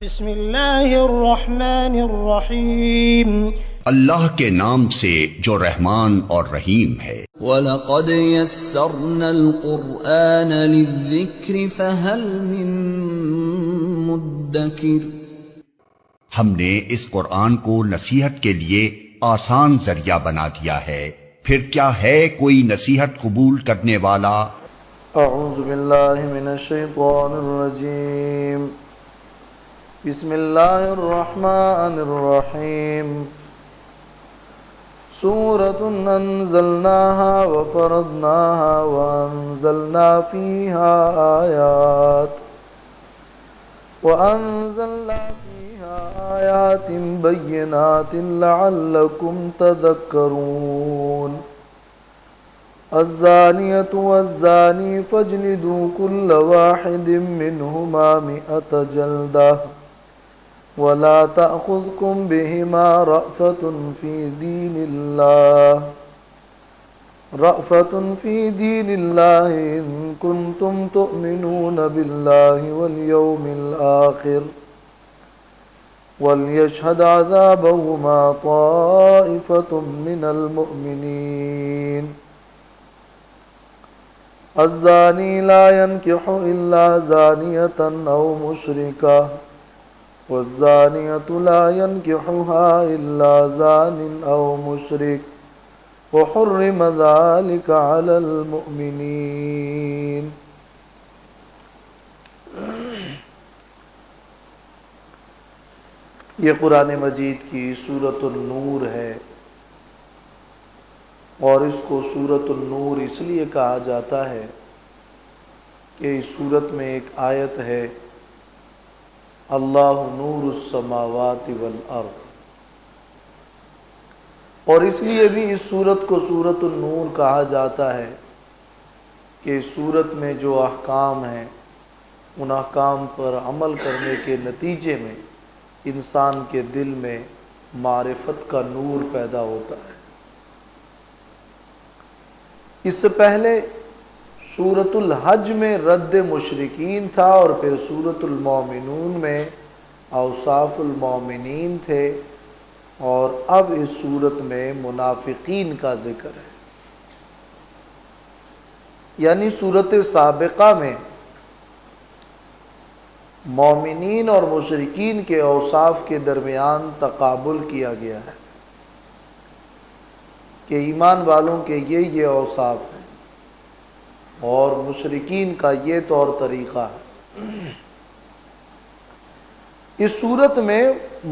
بسم اللہ الرحمن الرحیم، اللہ کے نام سے جو رحمان اور رحیم ہے۔ وَلَقَدْ يَسَّرْنَا الْقُرْآنَ لِلذِّكْرِ فَهَلْ مِن مُّدَّكِرٍ۔ ہم نے اس قرآن کو نصیحت کے لیے آسان ذریعہ بنا دیا ہے، پھر کیا ہے کوئی نصیحت قبول کرنے والا؟ اعوذ باللہ من الشیطان الرجیم، بسم اللہ الرحمن الرحیم۔ سورۃ انزلناها وفرضناها وانزلنا فیہا آیات بینات لعلکم تذکرون۔ الزانیۃ والزانی فاجلدوا کل واحد منہما 100 جلدہ ولا تأخذکم بہما رأفۃ فی دین اللہ ان کنتم تؤمنون باللہ والیوم الآخر ولیشہد عذابہما طائفۃ من المؤمنین۔ الزانی لا ينکح الا زانیۃ او مشرکہ والزانیۃ لا ينکحها الا زان او مشرک وحرم ذلک علی المؤمنین۔ یہ قرآن مجید کی سورۃ النور ہے، اور اس کو سورۃ النور اس لیے کہا جاتا ہے کہ اس سورت میں ایک آیت ہے، اللہ نور السماوات والارض، اور اس لیے بھی اس سورت کو سورۃ النور کہا جاتا ہے کہ اس سورت میں جو احکام ہیں ان احکام پر عمل کرنے کے نتیجے میں انسان کے دل میں معرفت کا نور پیدا ہوتا ہے۔ اس سے پہلے سورۃ الحج میں رد مشرکین تھا، اور پھر سورۃ المومنون میں اوصاف المومنین تھے، اور اب اس سورت میں منافقین کا ذکر ہے۔ یعنی سورت سابقہ میں مومنین اور مشرکین کے اوصاف کے درمیان تقابل کیا گیا ہے کہ ایمان والوں کے یہ اوصاف ہیں اور مشرکین کا یہ طور طریقہ ہے۔ اس صورت میں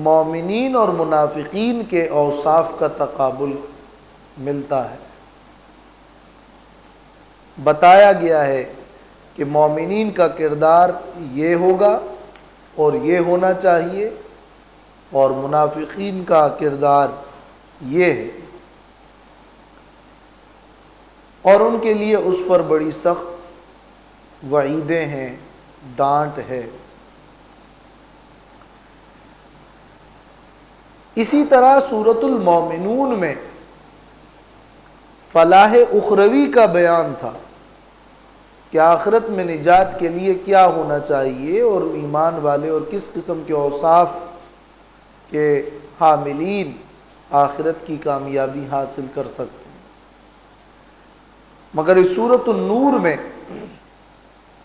مومنین اور منافقین کے اوصاف کا تقابل ملتا ہے۔ بتایا گیا ہے کہ مومنین کا کردار یہ ہوگا اور یہ ہونا چاہیے، اور منافقین کا کردار یہ ہے، اور ان کے لیے اس پر بڑی سخت وعیدیں ہیں، ڈانٹ ہے۔ اسی طرح سورۃ المومنون میں فلاح اخروی کا بیان تھا کہ آخرت میں نجات کے لیے کیا ہونا چاہیے، اور ایمان والے اور کس قسم کے اوصاف کے حاملین آخرت کی کامیابی حاصل کر سکتے ہیں۔ مگر اس سورۃ النور میں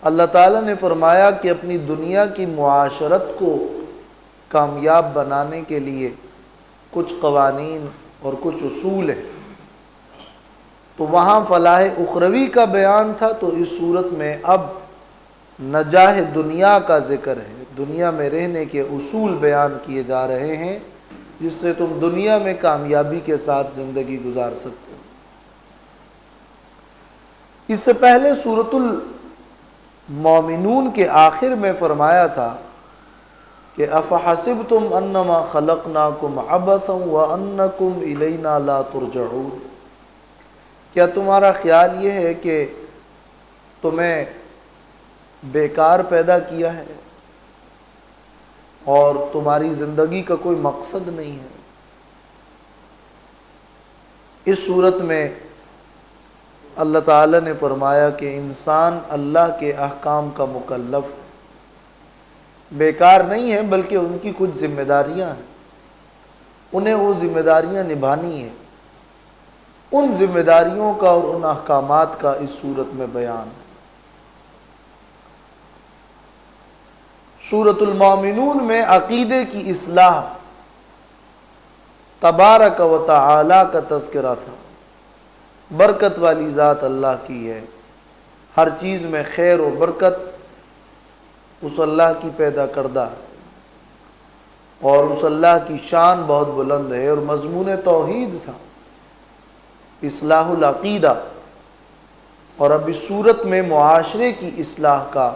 اللہ تعالیٰ نے فرمایا کہ اپنی دنیا کی معاشرت کو کامیاب بنانے کے لیے کچھ قوانین اور کچھ اصول ہیں، تو وہاں فلاح اخروی کا بیان تھا، تو اس صورت میں اب نجاح دنیا کا ذکر ہے، دنیا میں رہنے کے اصول بیان کیے جا رہے ہیں جس سے تم دنیا میں کامیابی کے ساتھ زندگی گزار سکتے ہو۔ اس سے پہلے سورۃ المومنون کے آخر میں فرمایا تھا کہ افحسبتم انما خلقناکم عبثا وانکم الینا لا ترجعون، کیا تمہارا خیال یہ ہے کہ تمہیں بیکار پیدا کیا ہے اور تمہاری زندگی کا کوئی مقصد نہیں ہے؟ اس صورت میں اللہ تعالیٰ نے فرمایا کہ انسان اللہ کے احکام کا مکلف ہے، بیکار نہیں ہیں، بلکہ ان کی کچھ ذمہ داریاں ہیں، انہیں وہ ذمہ داریاں نبھانی ہیں۔ ان ذمہ داریوں کا اور ان احکامات کا اس صورت میں بیان ہے۔ سورۃ المومنون میں عقیدے کی اصلاح، تبارک و تعالی کا تذکرہ تھا۔ برکت والی ذات اللہ کی ہے، ہر چیز میں خیر و برکت اس اللہ کی پیدا کردہ ہے، اور اس اللہ کی شان بہت بلند ہے، اور مضمون توحید تھا، اصلاح العقیدہ۔ اور اب اس صورت میں معاشرے کی اصلاح کا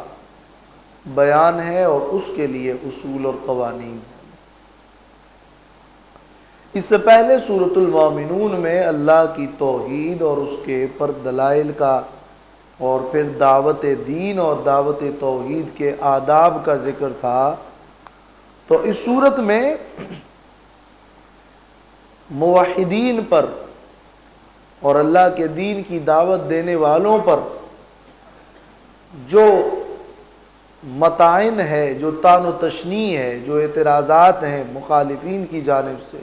بیان ہے، اور اس کے لیے اصول اور قوانین۔ اس سے پہلے سورۃ المومنون میں اللہ کی توحید اور اس کے پر دلائل کا، اور پھر دعوت دین اور دعوت توحید کے آداب کا ذکر تھا۔ تو اس صورت میں موحدین پر اور اللہ کے دین کی دعوت دینے والوں پر جو مطاعن ہے، جو طعن و تشنیع ہے، جو اعتراضات ہیں مخالفین کی جانب سے،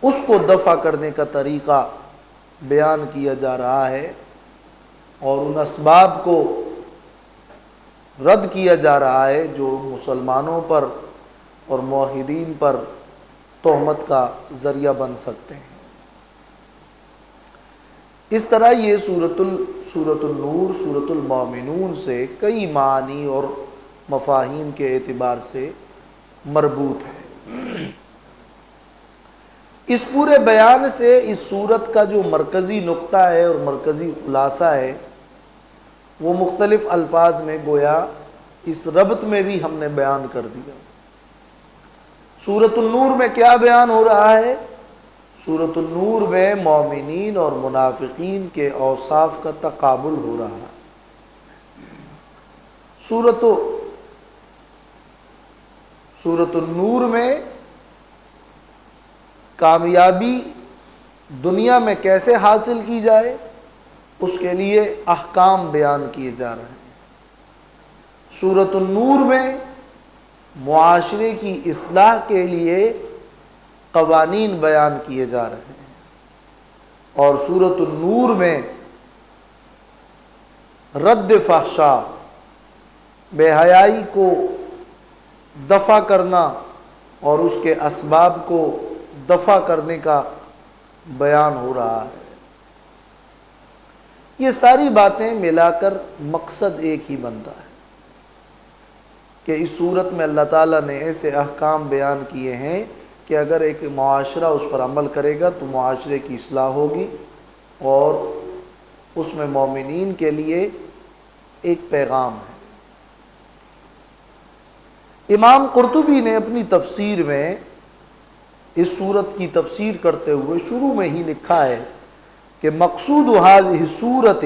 اس کو دفع کرنے کا طریقہ بیان کیا جا رہا ہے، اور ان اسباب کو رد کیا جا رہا ہے جو مسلمانوں پر اور موحدین پر تہمت کا ذریعہ بن سکتے ہیں۔ اس طرح یہ سورۃ النور سورۃ المومنون سے کئی معانی اور مفاہیم کے اعتبار سے مربوط ہے۔ اس پورے بیان سے اس سورت کا جو مرکزی نقطہ ہے اور مرکزی خلاصہ ہے، وہ مختلف الفاظ میں گویا اس ربط میں بھی ہم نے بیان کر دیا۔ سورۃ النور میں کیا بیان ہو رہا ہے؟ سورۃ النور میں مومنین اور منافقین کے اوصاف کا تقابل ہو رہا ہے۔ سورۃ النور میں کامیابی دنیا میں کیسے حاصل کی جائے، اس کے لیے احکام بیان کیے جا رہے ہیں۔ سورۃ النور میں معاشرے کی اصلاح کے لیے قوانین بیان کیے جا رہے ہیں، اور سورۃ النور میں رد فحشاء، بے حیائی کو دفع کرنا اور اس کے اسباب کو دفع کرنے کا بیان ہو رہا ہے۔ یہ ساری باتیں ملا کر مقصد ایک ہی بنتا ہے کہ اس صورت میں اللہ تعالیٰ نے ایسے احکام بیان کیے ہیں کہ اگر ایک معاشرہ اس پر عمل کرے گا تو معاشرے کی اصلاح ہوگی، اور اس میں مومنین کے لیے ایک پیغام ہے۔ امام قرطبی نے اپنی تفسیر میں اس صورت کی تفسیر کرتے ہوئے شروع میں ہی لکھا ہے کہ مقصود هذه السورۃ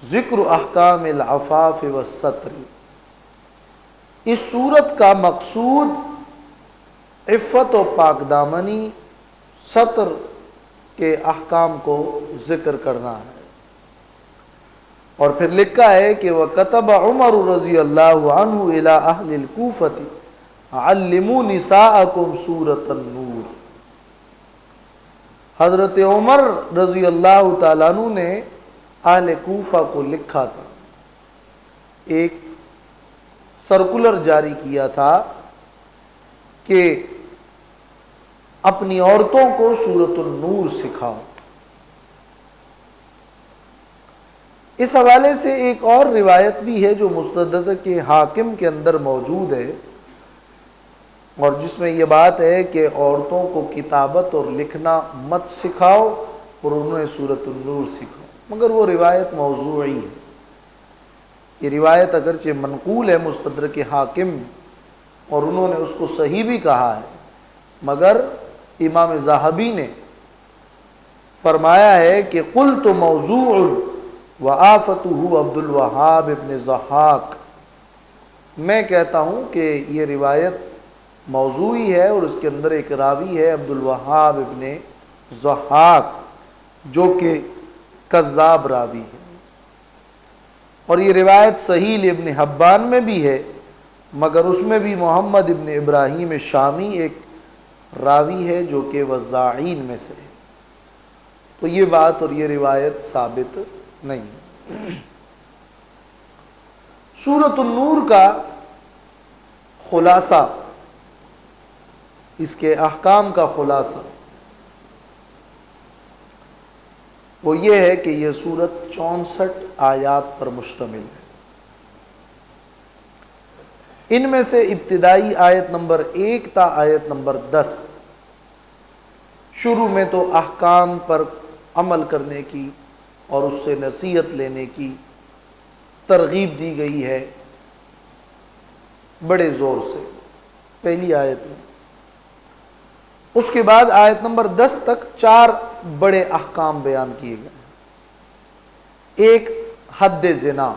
ذکر احکام العفاف والستر، اس صورت کا مقصود عفت و پاک دامنی، ستر کے احکام کو ذکر کرنا ہے۔ اور پھر لکھا ہے کہ وَكَتَبَ عُمَرُ رضی اللہ عنہ إِلَىٰ أَهْلِ الْكُوفَةِ عَلِّمُوا نِسَاءَكُمْ سُورَةَ النور۔ حضرت عمر رضی اللہ تعالیٰ عنہ نے اہل کوفہ کو لکھا تھا، ایک سرکولر جاری کیا تھا کہ اپنی عورتوں کو سورۃ النور سکھاؤ۔ اس حوالے سے ایک اور روایت بھی ہے جو مستدرک کے حاکم کے اندر موجود ہے، اور جس میں یہ بات ہے کہ عورتوں کو کتابت اور لکھنا مت سکھاؤ اور انہیں سورۃ النور سکھاؤ، مگر وہ روایت موضوعی ہے۔ یہ روایت اگرچہ منقول ہے مستدرک حاکم، اور انہوں نے اس کو صحیح بھی کہا ہے، مگر امام ذہبی نے فرمایا ہے کہ قلت موضوع وآفتہ عبد الوہاب ابن ضحاک، میں کہتا ہوں کہ یہ روایت موضوعی ہے اور اس کے اندر ایک راوی ہے عبد الوہاب ابن ضحاک جو کہ کذاب راوی ہے، اور یہ روایت صحیح ابن حبان میں بھی ہے، مگر اس میں بھی محمد ابن ابراہیم شامی ایک راوی ہے جو کہ وزاعین میں سے ہے، تو یہ بات اور یہ روایت ثابت نہیں ہے۔ سورۃ النور کا خلاصہ، اس کے احکام کا خلاصہ وہ یہ ہے کہ یہ سورت 64 آیات پر مشتمل ہے۔ ان میں سے ابتدائی آیت نمبر 1 تا آیت نمبر 10 شروع میں تو احکام پر عمل کرنے کی اور اس سے نصیحت لینے کی ترغیب دی گئی ہے بڑے زور سے پہلی آیت میں۔ اس کے بعد آیت نمبر 10 تک 4 بڑے احکام بیان کیے گئے ہیں۔ ایک حد زنا،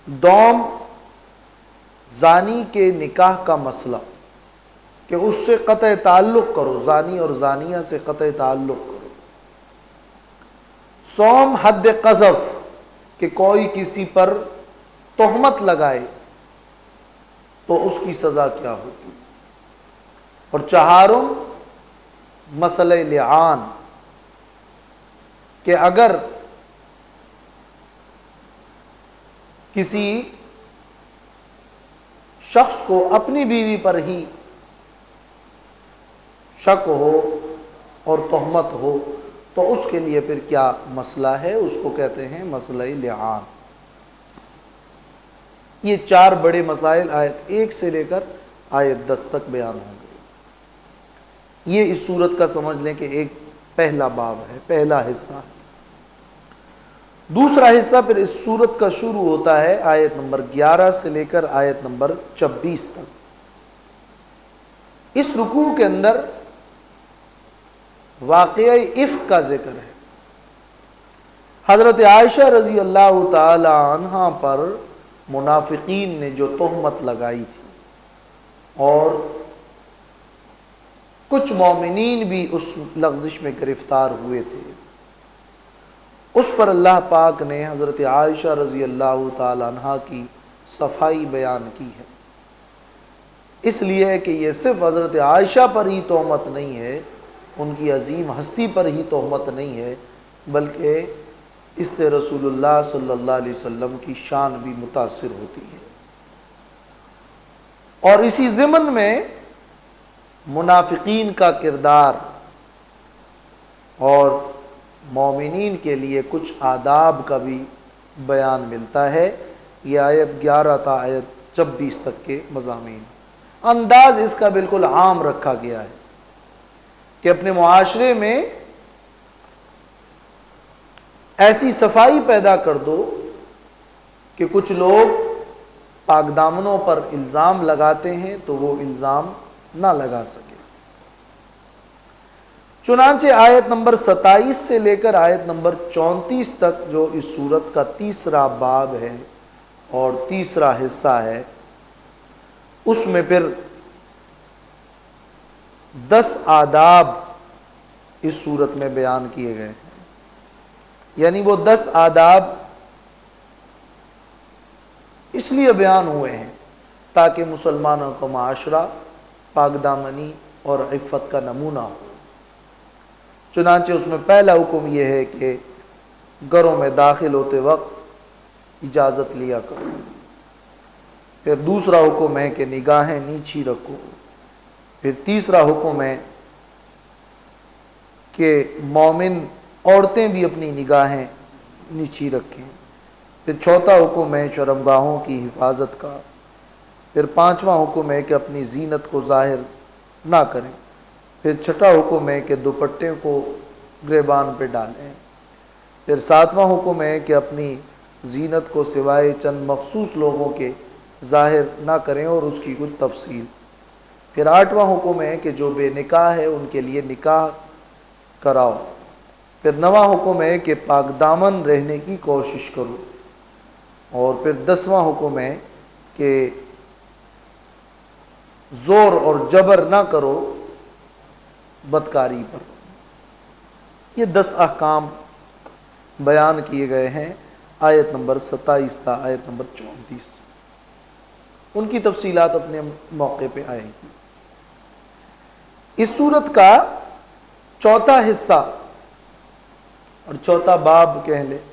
دوم زانی کے نکاح کا مسئلہ کہ اس سے قطع تعلق کرو، زانی اور زانیہ سے قطع تعلق کرو۔ سوم حد قذف کہ کوئی کسی پر تہمت لگائے تو اس کی سزا کیا ہوگی۔ اور چہارم مسئلہ لعان کہ اگر کسی شخص کو اپنی بیوی پر ہی شک ہو اور تہمت ہو تو اس کے لیے پھر کیا مسئلہ ہے، اس کو کہتے ہیں مسئلہ لعان۔ یہ 4 بڑے مسائل آیت 1 سے لے کر آیت 10 تک بیان ہوں گے۔ یہ اس صورت کا سمجھ لیں کہ ایک پہلا باب ہے، پہلا حصہ ہے۔ دوسرا حصہ پھر اس صورت کا شروع ہوتا ہے آیت نمبر 11 سے لے کر آیت نمبر 26 تک۔ اس رکوع کے اندر واقعہ افک کا ذکر ہے۔ حضرت عائشہ رضی اللہ تعالی عنہا پر منافقین نے جو تہمت لگائی تھی اور کچھ مومنین بھی اس لغزش میں گرفتار ہوئے تھے، اس پر اللہ پاک نے حضرت عائشہ رضی اللہ تعالی عنہا کی صفائی بیان کی ہے۔ اس لیے کہ یہ صرف حضرت عائشہ پر ہی تہمت نہیں ہے، ان کی عظیم ہستی پر ہی تہمت نہیں ہے، بلکہ اس سے رسول اللہ صلی اللہ علیہ وسلم کی شان بھی متاثر ہوتی ہے۔ اور اسی ضمن میں منافقین کا کردار اور مومنین کے لیے کچھ آداب کا بھی بیان ملتا ہے۔ یہ آیت 11 تا آیت 26 تک کے مضامین، انداز اس کا بالکل عام رکھا گیا ہے کہ اپنے معاشرے میں ایسی صفائی پیدا کر دو کہ کچھ لوگ پاک دامنوں پر الزام لگاتے ہیں تو وہ الزام نہ لگا سکے۔ چنانچہ آیت نمبر 27 سے لے کر آیت نمبر 34 تک جو اس سورت کا تیسرا باب ہے اور تیسرا حصہ ہے، اس میں پھر 10 آداب اس سورت میں بیان کیے گئے ہیں۔ یعنی وہ 10 آداب اس لیے بیان ہوئے ہیں تاکہ مسلمانوں کا معاشرہ پاک دامنی اور عفت کا نمونہ ہو۔ چنانچہ اس میں پہلا حکم یہ ہے کہ گھروں میں داخل ہوتے وقت اجازت لیا کرو۔ پھر دوسرا حکم ہے کہ نگاہیں نیچی رکھو۔ پھر تیسرا حکم ہے کہ مومن عورتیں بھی اپنی نگاہیں نیچی رکھیں۔ پھر چوتھا حکم ہے شرمگاہوں کی حفاظت کا۔ پھر پانچواں حکم ہے کہ اپنی زینت کو ظاہر نہ کریں۔ پھر چھٹا حکم ہے کہ دوپٹے کو گریبان پہ ڈالیں۔ پھر ساتواں حکم ہے کہ اپنی زینت کو سوائے چند مخصوص لوگوں کے ظاہر نہ کریں اور اس کی کچھ تفصیل۔ پھر آٹھواں حکم ہے کہ جو بے نکاح ہے ان کے لیے نکاح کراؤ۔ پھر نواں حکم ہے کہ پاک دامن رہنے کی کوشش کرو۔ اور پھر 10واں حکم ہے کہ زور اور جبر نہ کرو بدکاری پر۔ یہ 10 احکام بیان کیے گئے ہیں آیت نمبر 27 تا آیت نمبر 34۔ ان کی تفصیلات اپنے موقع پہ آئیں گی۔ اس سورت کا چوتھا حصہ اور چوتھا باب کہہ لیں،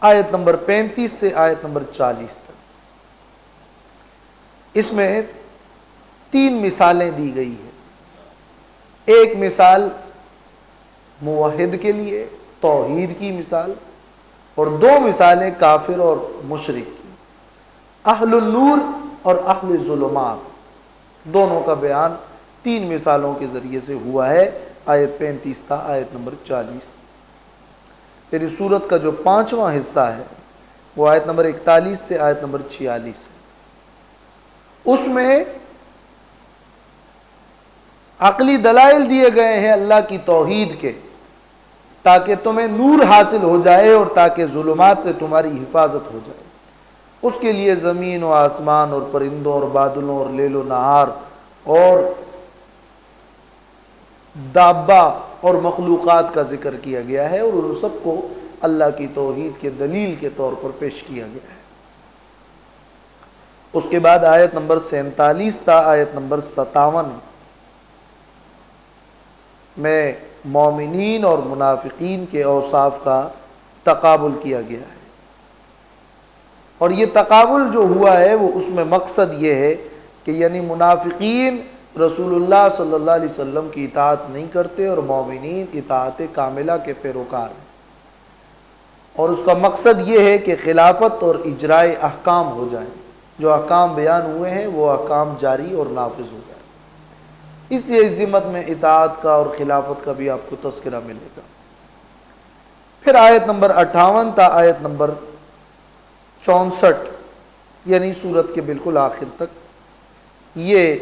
آیت نمبر 35 سے آیت نمبر 40 تک، اس میں 3 مثالیں دی گئی ہیں۔ ایک مثال موحد کے لیے توحید کی مثال، اور 2 مثالیں کافر اور مشرک کی، اہل النور اور اہل ظلمات، دونوں کا بیان 3 مثالوں کے ذریعے سے ہوا ہے، آیت 35 تا آیت نمبر 40۔ پھر اس سورت کا جو 5واں حصہ ہے وہ آیت نمبر 41 سے آیت نمبر 46 ہے۔ اس میں عقلی دلائل دیے گئے ہیں اللہ کی توحید کے، تاکہ تمہیں نور حاصل ہو جائے اور تاکہ ظلمات سے تمہاری حفاظت ہو جائے۔ اس کے لیے زمین و آسمان اور پرندوں اور بادلوں اور لیل و نہار اور دابہ اور مخلوقات کا ذکر کیا گیا ہے، اور ان سب کو اللہ کی توحید کے دلیل کے طور پر پیش کیا گیا ہے۔ اس کے بعد آیت نمبر 47 تا آیت نمبر 57 میں مومنین اور منافقین کے اوصاف کا تقابل کیا گیا ہے، اور یہ تقابل جو ہوا ہے وہ اس میں مقصد یہ ہے کہ یعنی منافقین رسول اللہ صلی اللہ علیہ وسلم کی اطاعت نہیں کرتے اور مومنین اطاعت کاملہ کے پیروکار ہیں، اور اس کا مقصد یہ ہے کہ خلافت اور اجرائے احکام ہو جائیں، جو احکام بیان ہوئے ہیں وہ احکام جاری اور نافذ ہو جائیں۔ اس لیے اس ذمت میں اطاعت کا اور خلافت کا بھی آپ کو تذکرہ ملے گا۔ پھر آیت نمبر 58 تا آیت نمبر 64 یعنی سورت کے بالکل آخر تک، یہ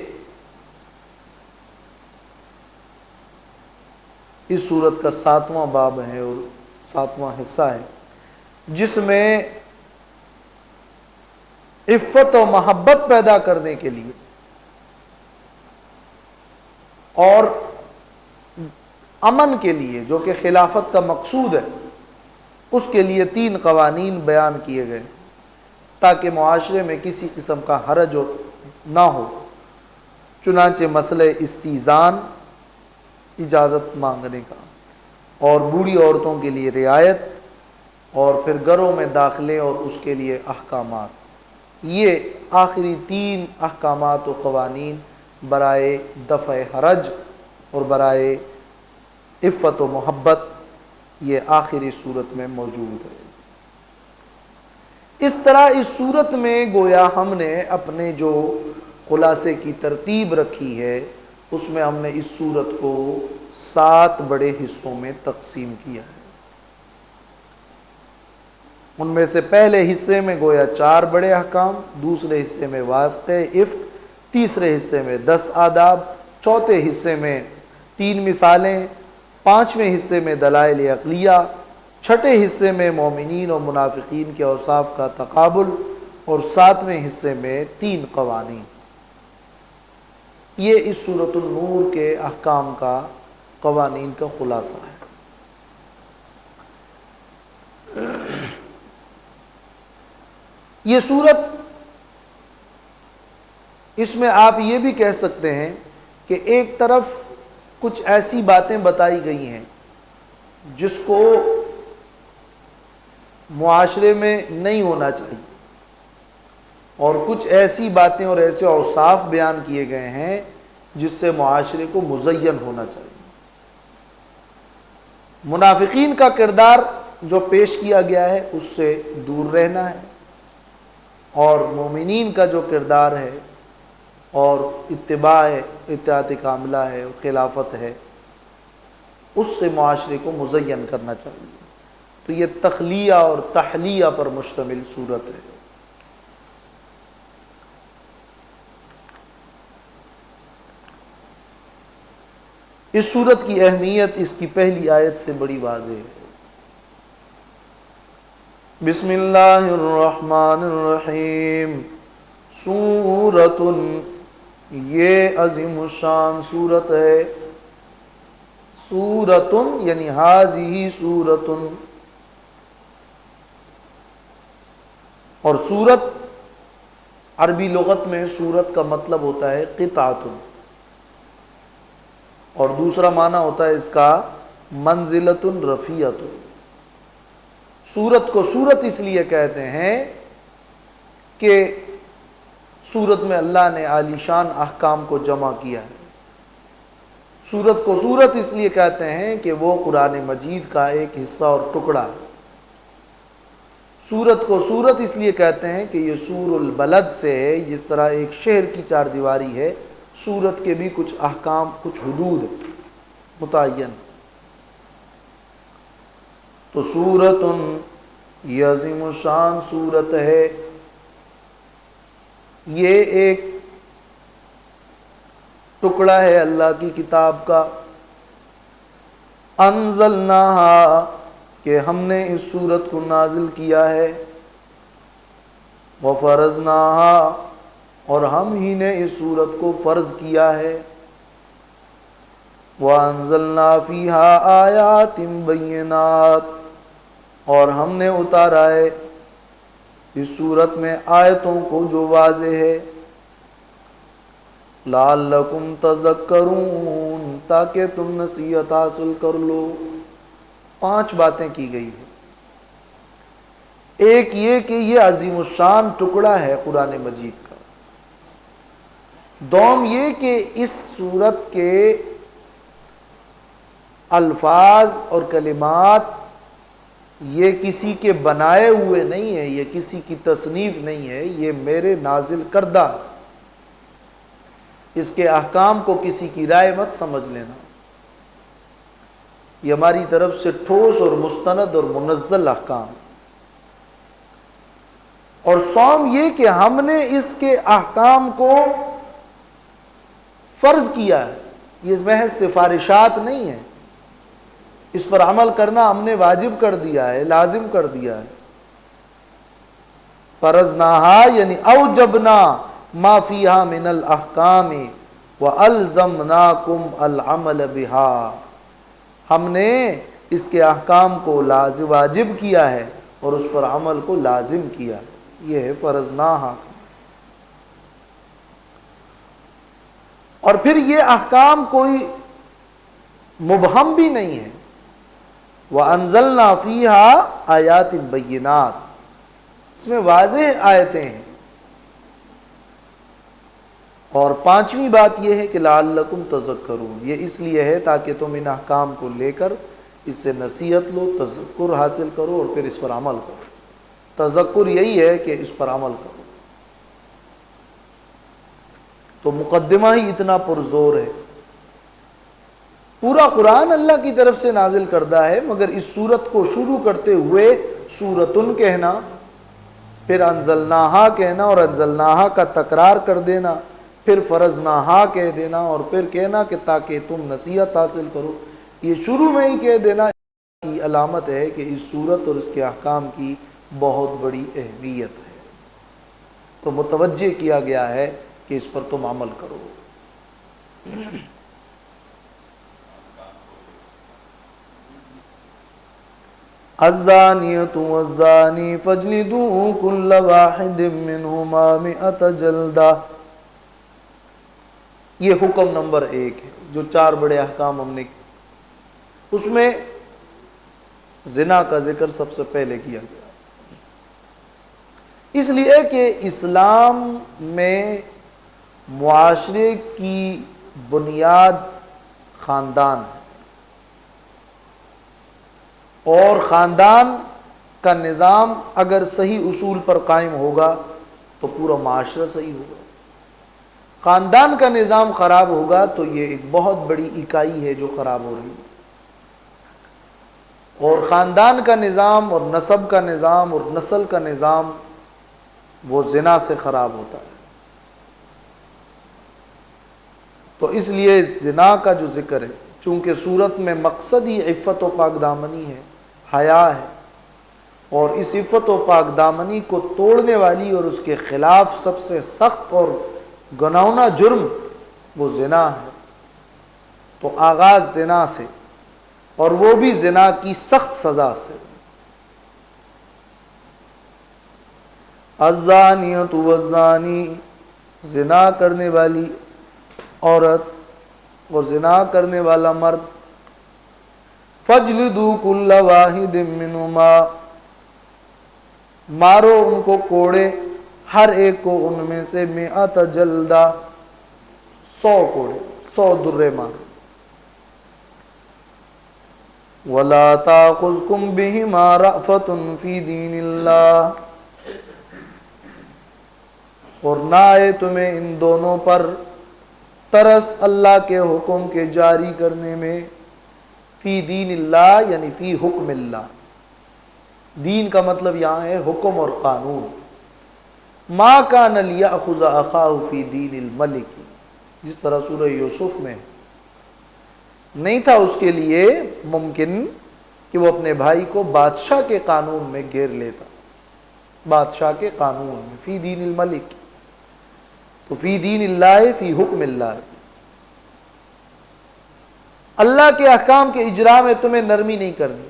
اس سورت کا 7واں باب ہے اور 7واں حصہ ہے، جس میں عفت و محبت پیدا کرنے کے لیے اور امن کے لیے، جو کہ خلافت کا مقصود ہے، اس کے لیے 3 قوانین بیان کیے گئے تاکہ معاشرے میں کسی قسم کا حرج نہ ہو۔ چنانچہ مسئلہ استیزان، اجازت مانگنے کا، اور بوڑھی عورتوں کے لیے رعایت، اور پھر گھروں میں داخلے اور اس کے لیے احکامات، یہ آخری 3 احکامات و قوانین برائے دفع حرج اور برائے عفت و محبت یہ آخری صورت میں موجود ہے۔ اس طرح اس صورت میں گویا ہم نے اپنے جو خلاصے کی ترتیب رکھی ہے، اس میں ہم نے اس صورت کو 7 بڑے حصوں میں تقسیم کیا ہے۔ ان میں سے پہلے حصے میں گویا 4 بڑے احکام، دوسرے حصے میں واقع عفت، تیسرے حصے میں 10 آداب، چوتھے حصے میں 3 مثالیں، 5ویں حصے میں دلائل عقلیہ، چھٹے حصے میں مومنین اور منافقین کے اوصاف کا تقابل، اور 7ویں حصے میں 3 قوانین۔ یہ اس سورۃ النور کے احکام کا، قوانین کا خلاصہ ہے۔ یہ سورت، اس میں آپ یہ بھی کہہ سکتے ہیں کہ ایک طرف کچھ ایسی باتیں بتائی گئی ہیں جس کو معاشرے میں نہیں ہونا چاہیے، اور کچھ ایسی باتیں اور ایسے اوصاف بیان کیے گئے ہیں جس سے معاشرے کو مزین ہونا چاہیے۔ منافقین کا کردار جو پیش کیا گیا ہے اس سے دور رہنا ہے، اور مومنین کا جو کردار ہے اور اتباع ہے، اطاعت کاملہ ہے اور خلافت ہے، اس سے معاشرے کو مزین کرنا چاہیے۔ تو یہ تخلیہ اور تحلیہ پر مشتمل صورت ہے۔ اس صورت کی اہمیت اس کی پہلی آیت سے بڑی واضح ہے۔ بسم اللہ الرحمن الرحیم، سورۃ، یہ عظیم الشان صورت ہے۔ سورۃ یعنی ہذہ سورۃ، اور سورت عربی لغت میں سورت کا مطلب ہوتا ہے قطعۃ، اور دوسرا معنی ہوتا ہے اس کا منزلۃ رفیعۃ۔ سورت کو سورت اس لیے کہتے ہیں کہ سورت میں اللہ نے عالی شان احکام کو جمع کیا ہے۔ سورت کو سورت اس لیے کہتے ہیں کہ وہ قرآن مجید کا ایک حصہ اور ٹکڑا ہے۔ سورت کو سورت اس لیے کہتے ہیں کہ یہ سور البلد سے ہے، جس طرح ایک شہر کی چار دیواری ہے، سورت کے بھی کچھ احکام، کچھ حدود متعین۔ تو سورت یہ عظیم الشان سورت ہے، یہ ایک ٹکڑا ہے اللہ کی کتاب کا۔ انزلناہا کہ ہم نے اس سورت کو نازل کیا ہے، وفرضناہا اور ہم ہی نے اس سورت کو فرض کیا ہے، وانزلنا فیہا آیات بینات اور ہم نے اتارا ہے اس سورت میں آیتوں کو جو واضح ہے، لعلکم تذکرون تاکہ تم نصیحت حاصل کر لو۔ 5 باتیں کی گئی ہیں۔ ایک یہ کہ یہ عظیم الشان ٹکڑا ہے قرآن مجید کا۔ دوم یہ کہ اس سورت کے الفاظ اور کلمات یہ کسی کے بنائے ہوئے نہیں ہیں، یہ کسی کی تصنیف نہیں ہے، یہ میرے نازل کردہ۔ اس کے احکام کو کسی کی رائے مت سمجھ لینا، یہ ہماری طرف سے ٹھوس اور مستند اور منزل احکام۔ اور سوم یہ کہ ہم نے اس کے احکام کو فرض کیا ہے، یہ محض سفارشات نہیں ہے، اس پر عمل کرنا ہم نے واجب کر دیا ہے، لازم کر دیا ہے۔ فرضناہا یعنی اوجبنا ما فیہا من الاحکام والزمناکم العمل بہا، ہم نے اس کے احکام کو واجب کیا ہے اور اس پر عمل کو لازم کیا ہے، یہ ہے فرضناہا۔ اور پھر یہ احکام کوئی مبہم بھی نہیں ہے، وَأَنزَلْنَا فِيهَا آیات بینات، اس میں واضح آیتیں ہیں۔ اور 5ویں بات یہ ہے کہ لعلکم تذکرون، یہ اس لیے ہے تاکہ تم ان احکام کو لے کر اس سے نصیحت لو، تذکر حاصل کرو اور پھر اس پر عمل کرو۔ تذکر یہی ہے کہ اس پر عمل کرو۔ تو مقدمہ ہی اتنا پرزور ہے۔ پورا قرآن اللہ کی طرف سے نازل کردہ ہے، مگر اس سورت کو شروع کرتے ہوئے سورتن کہنا، پھر انزلناہا کہنا اور انزلناہا کا تکرار کر دینا، پھر فرضناہا کہہ دینا اور پھر کہنا کہ تاکہ تم نصیحت حاصل کرو، یہ شروع میں ہی کہہ دینا کی علامت ہے کہ اس سورت اور اس کے احکام کی بہت بڑی اہمیت ہے۔ تو متوجہ کیا گیا ہے کہ اس پر تم عمل کرو۔ الزانیۃ والزانی فاجلدوا کل واحد منہما 100 جلدہ، یہ حکم نمبر 1 ہے، جو 4 بڑے احکام ہم نے، اس میں زنا کا ذکر سب سے پہلے کیا گیا، اس لیے کہ اسلام میں معاشرے کی بنیاد خاندان ہے، اور خاندان کا نظام اگر صحیح اصول پر قائم ہوگا تو پورا معاشرہ صحیح ہوگا۔ خاندان کا نظام خراب ہوگا تو یہ ایک بہت بڑی اکائی ہے جو خراب ہو رہی ہے، اور خاندان کا نظام اور نسب کا نظام اور نسل کا نظام وہ زنا سے خراب ہوتا ہے۔ تو اس لیے زنا کا جو ذکر ہے، چونکہ سورت میں مقصد ہی عفت و پاک دامنی ہے، حیا ہے، اور اس عفت و پاک دامنی کو توڑنے والی اور اس کے خلاف سب سے سخت اور گناؤنا جرم وہ زنا ہے، تو آغاز زنا سے، اور وہ بھی زنا کی سخت سزا سے۔ الزانیۃ والزانی، زنا کرنے والی عورت اور زنا کرنے والا مرد، فجلدوا کل واحد منہما، مارو ان کو کوڑے، ہر ایک کو ان میں سے 100 جلدہ، 100 کوڑے، 100 درے مارو۔ وَلَا تَأْخُذْكُمْ بِهِمَا رَأْفَةٌ فِي دِينِ اللَّهِ، اور نہ آئے تمہیں ان دونوں پر ترس اللہ کے حکم کے جاری کرنے میں، فی دین اللہ یعنی فی حکم اللہ، دین کا مطلب یہاں ہے حکم اور قانون۔ ما کان لیأخذ اخاہ فی دین الملک، جس طرح سورہ یوسف میں نہیں تھا اس کے لیے ممکن کہ وہ اپنے بھائی کو بادشاہ کے قانون میں گھیر لیتا، بادشاہ کے قانون میں، فی دین الملک، تو فی دین اللہ فی حکم اللہ، اللہ کے احکام کے اجرا میں تمہیں نرمی نہیں کرنی،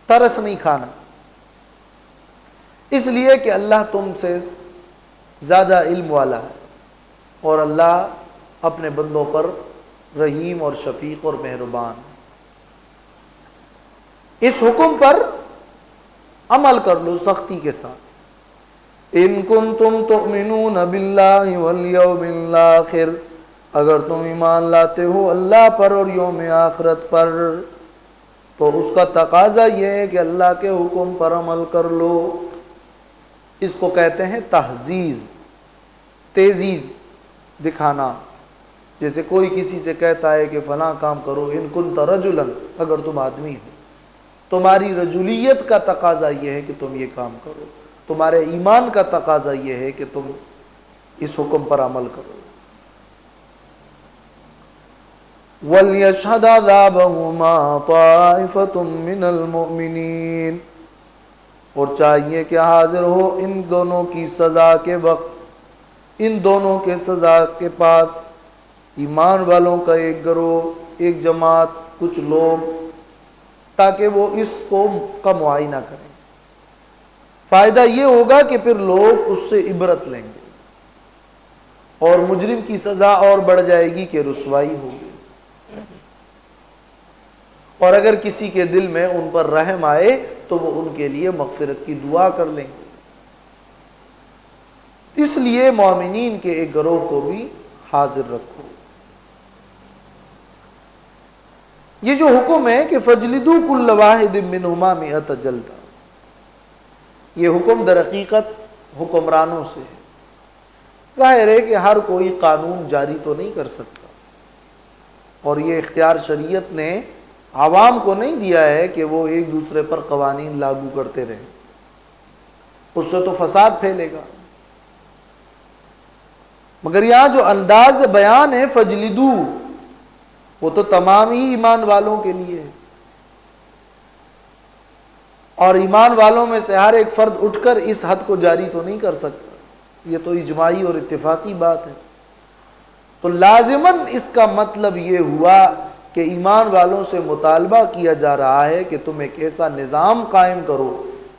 ترس نہیں کھانا، اس لیے کہ اللہ تم سے زیادہ علم والا ہے، اور اللہ اپنے بندوں پر رحیم اور شفیق اور مہربان۔ اس حکم پر عمل کر لو سختی کے ساتھ۔ ان کنتم تؤمنون باللہ والیوم الآخر، اگر تم ایمان لاتے ہو اللہ پر اور یوم آخرت پر، تو اس کا تقاضا یہ ہے کہ اللہ کے حکم پر عمل کر لو۔ اس کو کہتے ہیں تحزیز، تیزی دکھانا، جیسے کوئی کسی سے کہتا ہے کہ فلاں کام کرو، ان کنت رجلا، اگر تم آدمی ہو، تمہاری رجولیت کا تقاضا یہ ہے کہ تم یہ کام کرو، تمہارے ایمان کا تقاضا یہ ہے کہ تم اس حکم پر عمل کرو۔ وَلْيَشْهَدْ عَذَابَهُمَا طَائِفَةٌ مِّنَ الْمُؤْمِنِينَ، اور چاہیے کہ حاضر ہو ان دونوں کی سزا کے وقت، ان دونوں کے سزا کے پاس ایمان والوں کا ایک گروہ، ایک جماعت، کچھ لوگ، تاکہ وہ اس کو کا معائنہ کریں۔ فائدہ یہ ہوگا کہ پھر لوگ اس سے عبرت لیں گے، اور مجرم کی سزا اور بڑھ جائے گی کہ رسوائی ہوگی، اور اگر کسی کے دل میں ان پر رحم آئے تو وہ ان کے لیے مغفرت کی دعا کر لیں گے۔ اس لیے مومنین کے ایک گروہ کو بھی حاضر رکھو۔ یہ جو حکم ہے کہ فجلدوا کل واحد منہما 100 جلدہ، یہ حکم در حقیقت حکمرانوں سے ہے۔ ظاہر ہے کہ ہر کوئی قانون جاری تو نہیں کر سکتا، اور یہ اختیار شریعت نے عوام کو نہیں دیا ہے کہ وہ ایک دوسرے پر قوانین لاگو کرتے رہیں، اس سے تو فساد پھیلے گا۔ مگر یہاں جو انداز بیان ہے فجلدو، وہ تو تمام ہی ایمان والوں کے لیے ہے، اور ایمان والوں میں سے ہر ایک فرد اٹھ کر اس حد کو جاری تو نہیں کر سکتا، یہ تو اجماعی اور اتفاقی بات ہے۔ تو لازماً اس کا مطلب یہ ہوا کہ ایمان والوں سے مطالبہ کیا جا رہا ہے کہ تم ایک ایسا نظام قائم کرو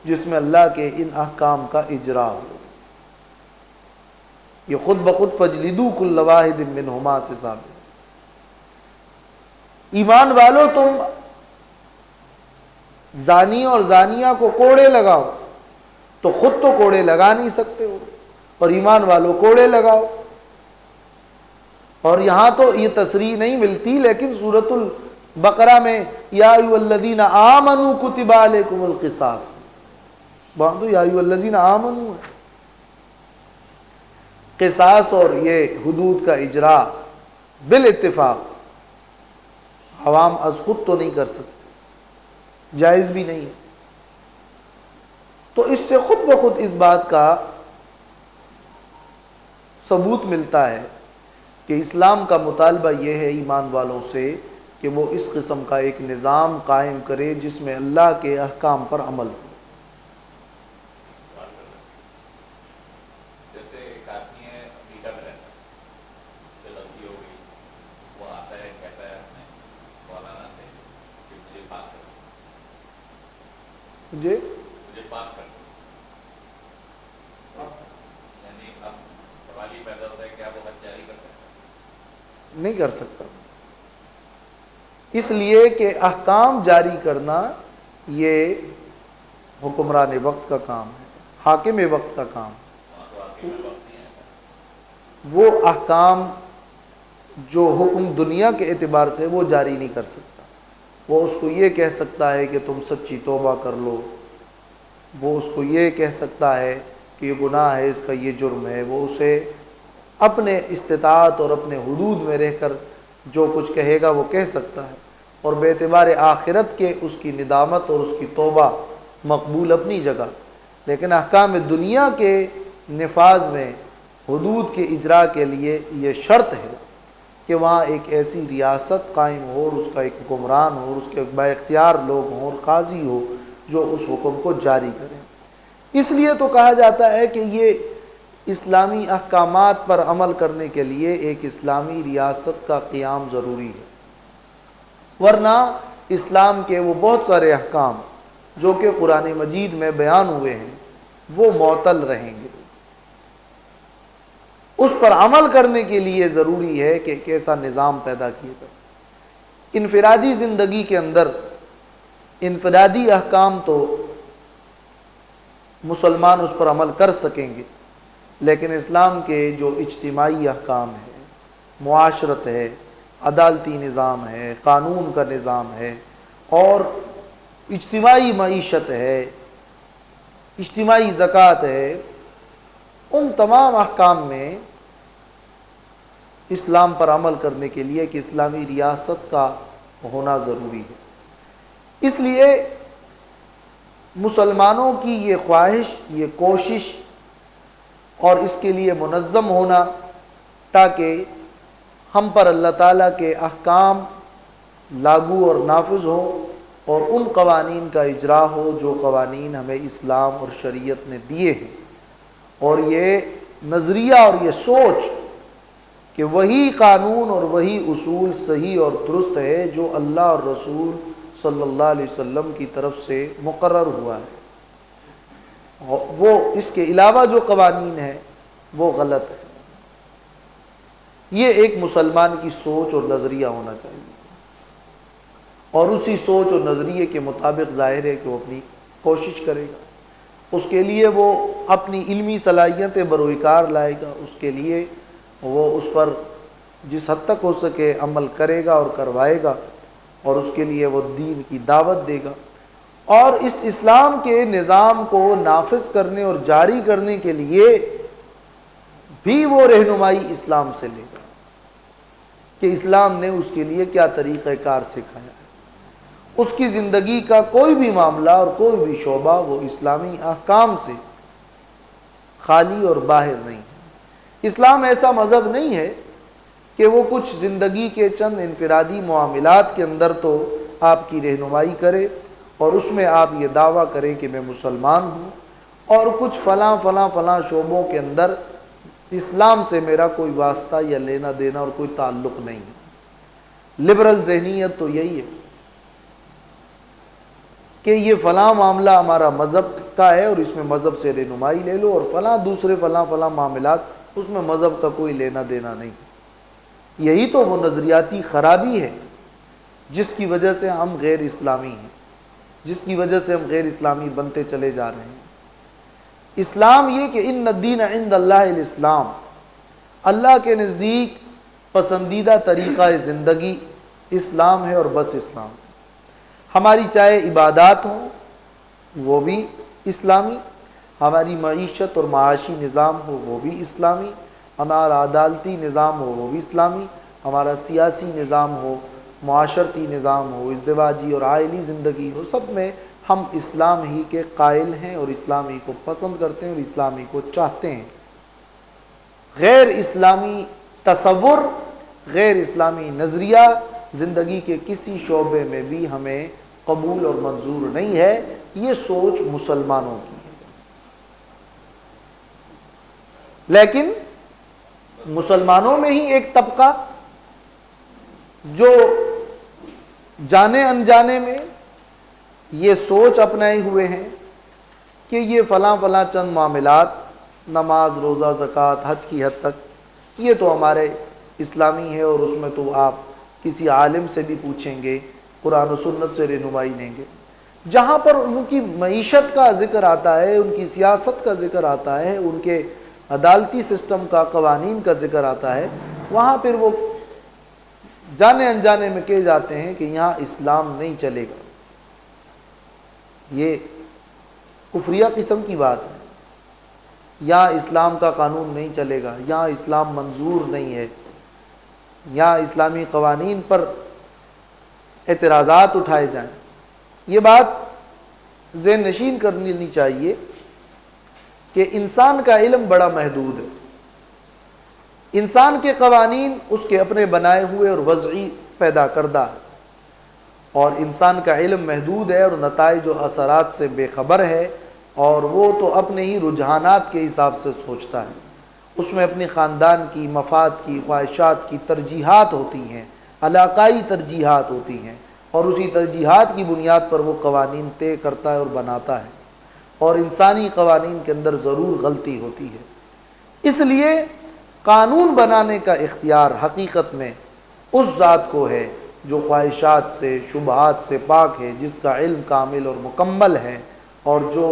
جس میں اللہ کے ان احکام کا اجرا ہو۔ یہ خود بخود فجلدوا کل واحد منہما سے ثابت۔ ایمان والو تم زانی اور زانیہ کو کوڑے لگاؤ، تو خود تو کوڑے لگا نہیں سکتے ہو، اور ایمان والو کوڑے لگاؤ۔ اور یہاں تو یہ تصریح نہیں ملتی، لیکن سورۃ البقرہ میں یا ایھا الذین آمنوا کتب علیکم القصاص، وہاں تو یا ایھا الذین آمنوا ہے۔ قصاص اور یہ حدود کا اجرا بالاتفاق عوام از خود تو نہیں کر سکتے، جائز بھی نہیں ہے۔ تو اس سے خود بخود اس بات کا ثبوت ملتا ہے کہ اسلام کا مطالبہ یہ ہے ایمان والوں سے کہ وہ اس قسم کا ایک نظام قائم کرے جس میں اللہ کے احکام پر عمل ہو۔ نہیں کر سکتا، اس لیے کہ احکام جاری کرنا یہ حکمران وقت کا کام ہے، حاکم وقت کا کام ہے۔ وہ احکام جو حکم دنیا کے اعتبار سے وہ جاری نہیں کر سکتا، وہ اس کو یہ کہہ سکتا ہے کہ تم سچی توبہ کر لو، وہ اس کو یہ کہہ سکتا ہے کہ یہ گناہ ہے، اس کا یہ جرم ہے، وہ اسے اپنے استطاعت اور اپنے حدود میں رہ کر جو کچھ کہے گا وہ کہہ سکتا ہے، اور بے اعتبار آخرت کے اس کی ندامت اور اس کی توبہ مقبول اپنی جگہ، لیکن احکام دنیا کے نفاذ میں حدود کے اجرا کے لیے یہ شرط ہے کہ وہاں ایک ایسی ریاست قائم ہو اور اس کا ایک حکمران ہو اور اس کے با اختیار لوگ ہوں اور قاضی ہو جو اس حکم کو جاری کریں۔ اس لیے تو کہا جاتا ہے کہ یہ اسلامی احکامات پر عمل کرنے کے لیے ایک اسلامی ریاست کا قیام ضروری ہے، ورنہ اسلام کے وہ بہت سارے احکام جو کہ قرآن مجید میں بیان ہوئے ہیں وہ معطل رہیں گے۔ اس پر عمل کرنے کے لیے ضروری ہے کہ ایک ایسا نظام پیدا کیا جائے۔ انفرادی زندگی کے اندر انفرادی احکام تو مسلمان اس پر عمل کر سکیں گے، لیکن اسلام کے جو اجتماعی احکام ہیں، معاشرت ہے، عدالتی نظام ہے، قانون کا نظام ہے اور اجتماعی معیشت ہے، اجتماعی زکوٰۃ ہے، ان تمام احکام میں اسلام پر عمل کرنے کے لیے کہ اسلامی ریاست کا ہونا ضروری ہے۔ اس لیے مسلمانوں کی یہ خواہش، یہ کوشش اور اس کے لیے منظم ہونا تاکہ ہم پر اللہ تعالیٰ کے احکام لاگو اور نافذ ہوں اور ان قوانین کا اجرا ہو جو قوانین ہمیں اسلام اور شریعت نے دیے ہیں، اور یہ نظریہ اور یہ سوچ کہ وہی قانون اور وہی اصول صحیح اور درست ہے جو اللہ اور رسول صلی اللہ علیہ وسلم کی طرف سے مقرر ہوا ہے، وہ اس کے علاوہ جو قوانین ہیں وہ غلط ہے۔ یہ ایک مسلمان کی سوچ اور نظریہ ہونا چاہیے، اور اسی سوچ اور نظریے کے مطابق ظاہر ہے کہ وہ اپنی کوشش کرے گا، اس کے لیے وہ اپنی علمی صلاحیتیں بروئے لائے گا، اس کے لیے وہ اس پر جس حد تک ہو سکے عمل کرے گا اور کروائے گا، اور اس کے لیے وہ دین کی دعوت دے گا، اور اس اسلام کے نظام کو نافذ کرنے اور جاری کرنے کے لیے بھی وہ رہنمائی اسلام سے لے گا کہ اسلام نے اس کے لیے کیا طریقہ کار سکھایا ہے۔ اس کی زندگی کا کوئی بھی معاملہ اور کوئی بھی شعبہ وہ اسلامی احکام سے خالی اور باہر نہیں ہے۔ اسلام ایسا مذہب نہیں ہے کہ وہ کچھ زندگی کے چند انفرادی معاملات کے اندر تو آپ کی رہنمائی کرے اور اس میں آپ یہ دعویٰ کریں کہ میں مسلمان ہوں، اور کچھ فلاں شعبوں کے اندر اسلام سے میرا کوئی واسطہ یا لینا دینا اور کوئی تعلق نہیں ہے۔ لبرل ذہنیت تو یہی ہے کہ یہ فلاں معاملہ ہمارا مذہب کا ہے اور اس میں مذہب سے رہنمائی لے لو، اور فلاں معاملات اس میں مذہب کا کوئی لینا دینا نہیں۔ یہی تو وہ نظریاتی خرابی ہے جس کی وجہ سے ہم غیر اسلامی ہیں، جس کی وجہ سے ہم غیر اسلامی بنتے چلے جا رہے ہیں۔ اسلام یہ کہ ان الدین عند اللہ الاسلام، اللہ کے نزدیک پسندیدہ طریقہ زندگی اسلام ہے اور بس اسلام۔ ہماری چاہے عبادات ہوں وہ بھی اسلامی، ہماری معیشت اور معاشی نظام ہو وہ بھی اسلامی، ہمارا عدالتی نظام ہو وہ بھی اسلامی، ہمارا سیاسی نظام ہو، معاشرتی نظام ہو، ازدواجی اور عائلی زندگی ہو، سب میں ہم اسلام ہی کے قائل ہیں اور اسلام ہی کو پسند کرتے ہیں اور اسلام ہی کو چاہتے ہیں۔ غیر اسلامی تصور، غیر اسلامی نظریہ زندگی کے کسی شعبے میں بھی ہمیں قبول اور منظور نہیں ہے۔ یہ سوچ مسلمانوں کی ہے، لیکن مسلمانوں میں ہی ایک طبقہ جو جانے انجانے میں یہ سوچ اپنائے ہوئے ہیں کہ یہ فلاں چند معاملات، نماز، روزہ، زکوٰۃ، حج کی حد تک یہ تو ہمارے اسلامی ہے اور اس میں تو آپ کسی عالم سے بھی پوچھیں گے، قرآن و سنت سے رہنمائی لیں گے۔ جہاں پر ان کی معیشت کا ذکر آتا ہے، ان کی سیاست کا ذکر آتا ہے، ان کے عدالتی سسٹم کا، قوانین کا ذکر آتا ہے، وہاں پھر وہ جانے انجانے میں کہے جاتے ہیں کہ یہاں اسلام نہیں چلے گا۔ یہ کفریہ قسم کی بات ہے، یہاں اسلام کا قانون نہیں چلے گا، یہاں اسلام منظور نہیں ہے، یہاں اسلامی قوانین پر اعتراضات اٹھائے جائیں۔ یہ بات ذہن نشین کر لینی چاہیے کہ انسان کا علم بڑا محدود ہے، انسان کے قوانین اس کے اپنے بنائے ہوئے اور وضعی پیدا کردہ ہے، اور انسان کا علم محدود ہے اور نتائج و اثرات سے بے خبر ہے، اور وہ تو اپنے ہی رجحانات کے حساب سے سوچتا ہے، اس میں اپنی خاندان کی، مفاد کی، خواہشات کی ترجیحات ہوتی ہیں، علاقائی ترجیحات ہوتی ہیں، اور اسی ترجیحات کی بنیاد پر وہ قوانین طے کرتا ہے اور بناتا ہے، اور انسانی قوانین کے اندر ضرور غلطی ہوتی ہے۔ اس لیے قانون بنانے کا اختیار حقیقت میں اس ذات کو ہے جو خواہشات سے، شبہات سے پاک ہے، جس کا علم کامل اور مکمل ہے، اور جو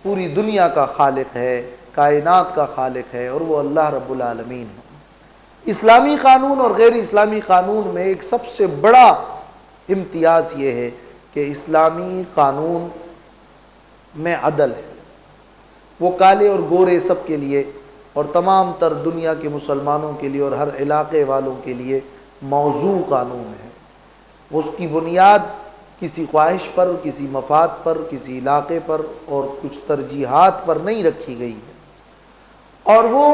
پوری دنیا کا خالق ہے، کائنات کا خالق ہے، اور وہ اللہ رب العالمین ہے۔ اسلامی قانون اور غیر اسلامی قانون میں ایک سب سے بڑا امتیاز یہ ہے کہ اسلامی قانون میں عدل ہے، وہ کالے اور گورے سب کے لیے اور تمام تر دنیا کے مسلمانوں کے لیے اور ہر علاقے والوں کے لیے موضوع قانون ہے۔ اس کی بنیاد کسی خواہش پر، کسی مفاد پر، کسی علاقے پر اور کچھ ترجیحات پر نہیں رکھی گئی ہے، اور وہ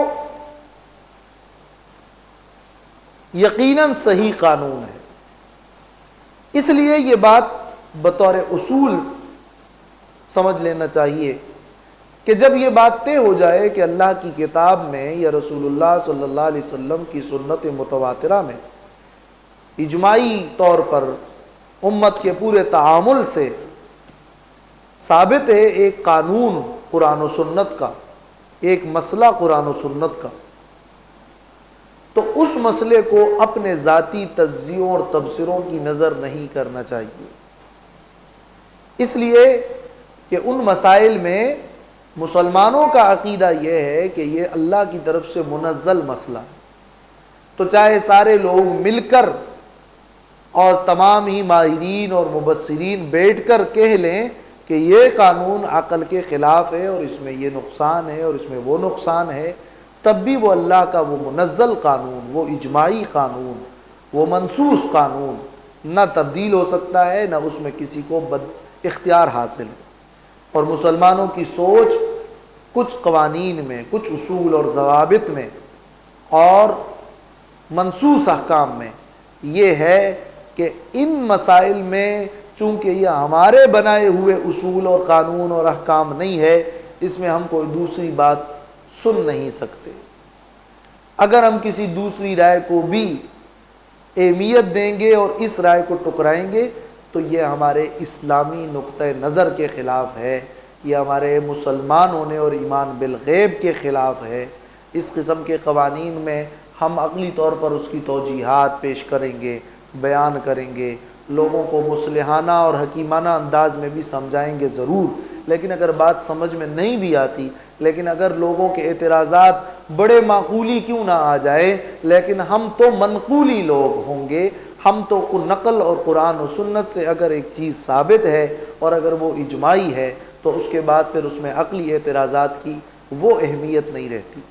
یقیناً صحیح قانون ہے۔ اس لیے یہ بات بطور اصول سمجھ لینا چاہیے کہ جب یہ بات طے ہو جائے کہ اللہ کی کتاب میں یا رسول اللہ صلی اللہ علیہ وسلم کی سنت متواترہ میں اجماعی طور پر امت کے پورے تعامل سے ثابت ہے ایک قانون قرآن و سنت کا، ایک مسئلہ قرآن و سنت کا، تو اس مسئلے کو اپنے ذاتی تجزیوں اور تبصروں کی نظر نہیں کرنا چاہیے، اس لیے کہ ان مسائل میں مسلمانوں کا عقیدہ یہ ہے کہ یہ اللہ کی طرف سے منزل مسئلہ ہے، تو چاہے سارے لوگ مل کر اور تمام ہی ماہرین اور مبصرین بیٹھ کر کہہ لیں کہ یہ قانون عقل کے خلاف ہے اور اس میں یہ نقصان ہے اور اس میں وہ نقصان ہے، تب بھی وہ اللہ کا وہ منزل قانون، وہ اجماعی قانون، وہ منصوص قانون نہ تبدیل ہو سکتا ہے، نہ اس میں کسی کو بد اختیار حاصل ہے۔ اور مسلمانوں کی سوچ کچھ قوانین میں، کچھ اصول اور ضوابط میں اور منصوص احکام میں یہ ہے کہ ان مسائل میں چونکہ یہ ہمارے بنائے ہوئے اصول اور قانون اور احکام نہیں ہے، اس میں ہم کوئی دوسری بات سن نہیں سکتے۔ اگر ہم کسی دوسری رائے کو بھی اہمیت دیں گے اور اس رائے کو ٹکرائیں گے تو یہ ہمارے اسلامی نقطہ نظر کے خلاف ہے، یہ ہمارے مسلمان ہونے اور ایمان بالغیب کے خلاف ہے۔ اس قسم کے قوانین میں ہم عقلی طور پر اس کی توجیحات پیش کریں گے، بیان کریں گے، لوگوں کو مصلحانہ اور حکیمانہ انداز میں بھی سمجھائیں گے ضرور، لیکن اگر بات سمجھ میں نہیں بھی آتی، لیکن اگر لوگوں کے اعتراضات بڑے معقولی کیوں نہ آ جائے، لیکن ہم تو منقولی لوگ ہوں گے، ہم تو نقل اور قرآن و سنت سے اگر ایک چیز ثابت ہے اور اگر وہ اجماعی ہے تو اس کے بعد پھر اس میں عقلی اعتراضات کی وہ اہمیت نہیں رہتی۔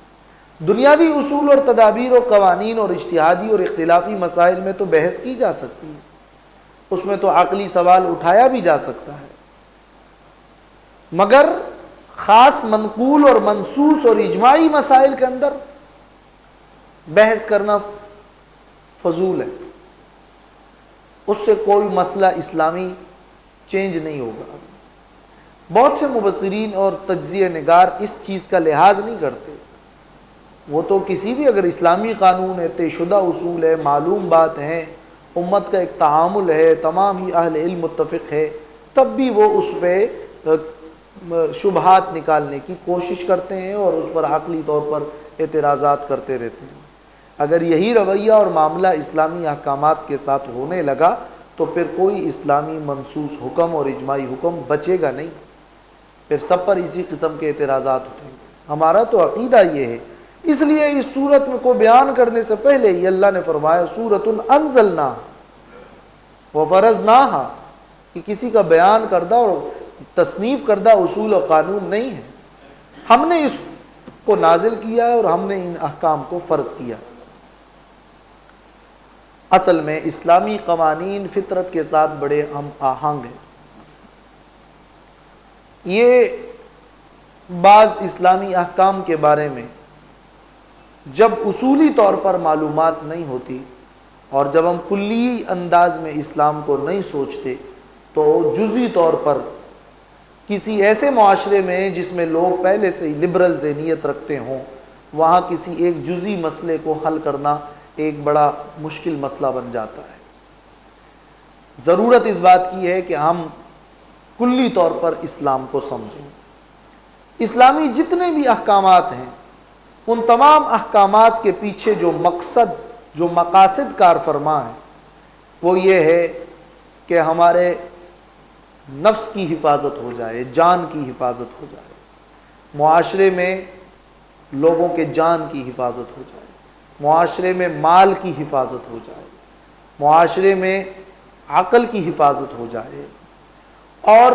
دنیاوی اصول اور تدابیر اور قوانین اور اجتہادی اور اختلافی مسائل میں تو بحث کی جا سکتی ہے، اس میں تو عقلی سوال اٹھایا بھی جا سکتا ہے، مگر خاص منقول اور منصوص اور اجماعی مسائل کے اندر بحث کرنا فضول ہے، اس سے کوئی مسئلہ اسلامی چینج نہیں ہوگا۔ بہت سے مبصرین اور تجزیہ نگار اس چیز کا لحاظ نہیں کرتے، وہ تو کسی بھی اگر اسلامی قانون ہے، طے شدہ اصول ہے، معلوم بات ہے، امت کا ایک تعامل ہے، تمام ہی اہل علم متفق ہے، تب بھی وہ اس پہ شبہات نکالنے کی کوشش کرتے ہیں اور اس پر عقلی طور پر اعتراضات کرتے رہتے ہیں۔ اگر یہی رویہ اور معاملہ اسلامی احکامات کے ساتھ ہونے لگا تو پھر کوئی اسلامی منصوص حکم اور اجماعی حکم بچے گا نہیں، پھر سب پر اسی قسم کے اعتراضات اٹھیں گے۔ ہمارا تو عقیدہ یہ ہے، اس لیے اس صورت کو بیان کرنے سے پہلے ہی اللہ نے فرمایا سورۃ انزلناہا وفرضناہا، کہ کسی کا بیان کردہ اور تصنیف کردہ اصول و قانون نہیں ہے، ہم نے اس کو نازل کیا ہے اور ہم نے ان احکام کو فرض کیا۔ اصل میں اسلامی قوانین فطرت کے ساتھ بڑے ہم آہنگ ہیں۔ یہ بعض اسلامی احکام کے بارے میں جب اصولی طور پر معلومات نہیں ہوتی اور جب ہم کلی انداز میں اسلام کو نہیں سوچتے تو جزئی طور پر کسی ایسے معاشرے میں جس میں لوگ پہلے سے ہی لبرل ذہنیت رکھتے ہوں، وہاں کسی ایک جزئی مسئلے کو حل کرنا ایک بڑا مشکل مسئلہ بن جاتا ہے۔ ضرورت اس بات کی ہے کہ ہم کلی طور پر اسلام کو سمجھیں۔ اسلامی جتنے بھی احکامات ہیں ان تمام احکامات کے پیچھے جو مقصد، جو مقاصد کار فرما ہے وہ یہ ہے کہ ہمارے نفس کی حفاظت ہو جائے، جان کی حفاظت ہو جائے، معاشرے میں لوگوں کے جان کی حفاظت ہو جائے، معاشرے میں مال کی حفاظت ہو جائے، معاشرے میں عقل کی حفاظت ہو جائے، اور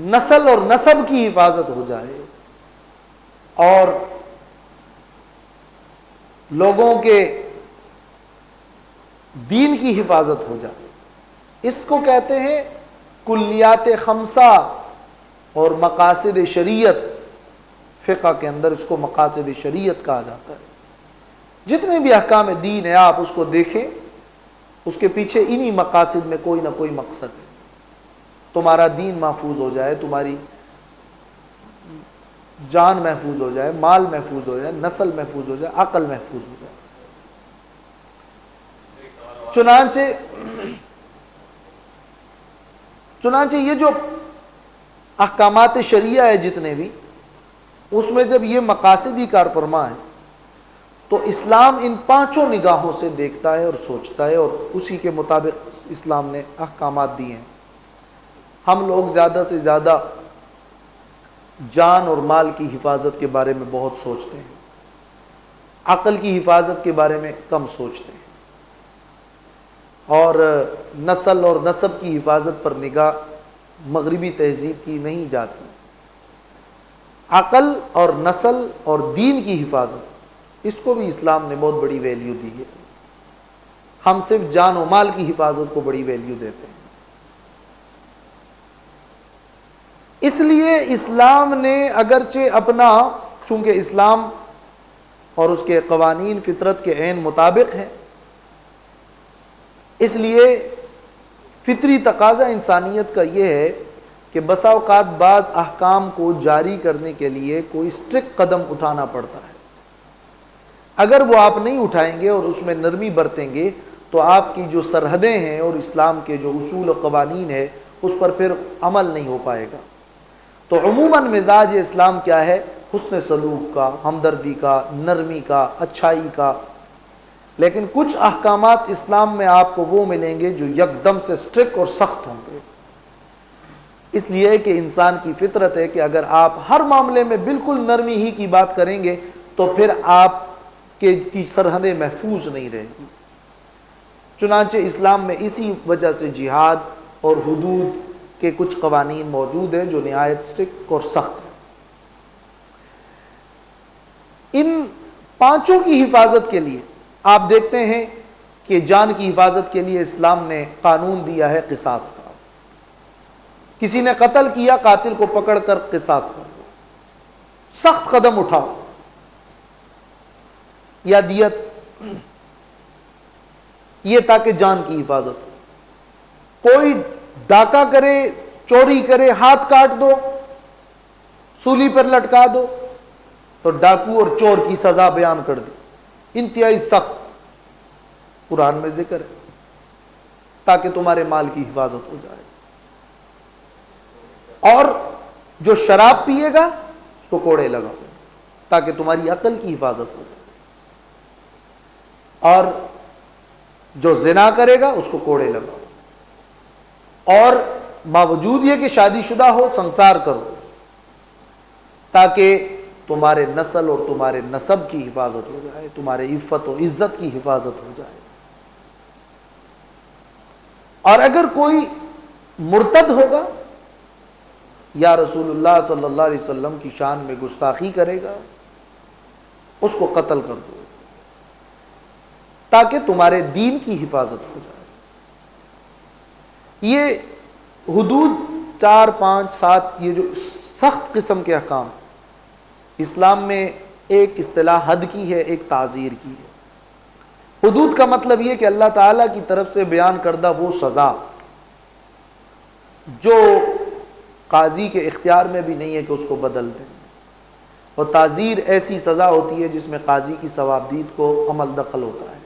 نسل اور نسب کی حفاظت ہو جائے، اور لوگوں کے دین کی حفاظت ہو جائے۔ اس کو کہتے ہیں کلیات خمسہ اور مقاصد شریعت۔ فقہ کے اندر اس کو مقاصد شریعت کہا جاتا ہے۔ جتنے بھی احکام دین ہے آپ اس کو دیکھیں، اس کے پیچھے انہی مقاصد میں کوئی نہ کوئی مقصد ہے۔ تمہارا دین محفوظ ہو جائے، تمہاری جان محفوظ ہو جائے، مال محفوظ ہو جائے، نسل محفوظ ہو جائے، عقل محفوظ ہو جائے۔ چنانچہ یہ جو احکامات شریعہ ہے جتنے بھی، اس میں جب یہ مقاصدی کار فرما ہے تو اسلام ان پانچوں نگاہوں سے دیکھتا ہے اور سوچتا ہے، اور اسی کے مطابق اسلام نے احکامات دیے ہیں۔ ہم لوگ زیادہ سے زیادہ جان اور مال کی حفاظت کے بارے میں بہت سوچتے ہیں، عقل کی حفاظت کے بارے میں کم سوچتے ہیں، اور نسل اور نسب کی حفاظت پر نگاہ مغربی تہذیب کی نہیں جاتی۔ عقل اور نسل اور دین کی حفاظت، اس کو بھی اسلام نے بہت بڑی ویلیو دی ہے۔ ہم صرف جان و مال کی حفاظت کو بڑی ویلیو دیتے ہیں۔ اس لیے اسلام نے اگرچہ اپنا، چونکہ اسلام اور اس کے قوانین فطرت کے عین مطابق ہیں، اس لیے فطری تقاضا انسانیت کا یہ ہے کہ بسا اوقات بعض احکام کو جاری کرنے کے لیے کوئی اسٹرکٹ قدم اٹھانا پڑتا ہے۔ اگر وہ آپ نہیں اٹھائیں گے اور اس میں نرمی برتیں گے تو آپ کی جو سرحدیں ہیں اور اسلام کے جو اصول و قوانین ہے اس پر پھر عمل نہیں ہو پائے گا۔ تو عموماً مزاج اسلام کیا ہے؟ حسن سلوک کا، ہمدردی کا، نرمی کا، اچھائی کا۔ لیکن کچھ احکامات اسلام میں آپ کو وہ ملیں گے جو یکدم سے اسٹرکٹ اور سخت ہوں گے، اس لیے کہ انسان کی فطرت ہے کہ اگر آپ ہر معاملے میں بالکل نرمی ہی کی بات کریں گے تو پھر آپ کی سرحدیں محفوظ نہیں رہیں گی۔ چنانچہ اسلام میں اسی وجہ سے جہاد اور حدود کے کچھ قوانین موجود ہیں جو نہایت سٹرکٹ اور سخت ہیں۔ ان پانچوں کی حفاظت کے لیے آپ دیکھتے ہیں کہ جان کی حفاظت کے لیے اسلام نے قانون دیا ہے قصاص کا۔ کسی نے قتل کیا، قاتل کو پکڑ کر قصاص کر دو، سخت قدم اٹھاؤ، یا دیت، یہ تاکہ جان کی حفاظت ہو۔ کوئی ڈاکہ کرے، چوری کرے، ہاتھ کاٹ دو، سولی پر لٹکا دو، تو ڈاکو اور چور کی سزا بیان کر دی، انتہائی سخت قرآن میں ذکر ہے، تاکہ تمہارے مال کی حفاظت ہو جائے۔ اور جو شراب پیے گا اس کو کوڑے لگاؤ تاکہ تمہاری عقل کی حفاظت ہو جائے۔ اور جو زنا کرے گا اس کو کوڑے لگاؤ، اور باوجود یہ کہ شادی شدہ ہو سنسار کرو، تاکہ تمہارے نسل اور تمہارے نسب کی حفاظت ہو جائے، تمہارے عفت و عزت کی حفاظت ہو جائے۔ اور اگر کوئی مرتد ہوگا یا رسول اللہ صلی اللہ علیہ وسلم کی شان میں گستاخی کرے گا، اس کو قتل کر دو، تاکہ تمہارے دین کی حفاظت ہو جائے۔ یہ حدود 4، 5، 7 یہ جو سخت قسم کے احکام، اسلام میں ایک اصطلاح حد کی ہے، ایک تعزیر کی ہے۔ حدود کا مطلب یہ کہ اللہ تعالیٰ کی طرف سے بیان کردہ وہ سزا جو قاضی کے اختیار میں بھی نہیں ہے کہ اس کو بدل دیں، اور تعزیر ایسی سزا ہوتی ہے جس میں قاضی کی ثوابدید کو عمل دخل ہوتا ہے۔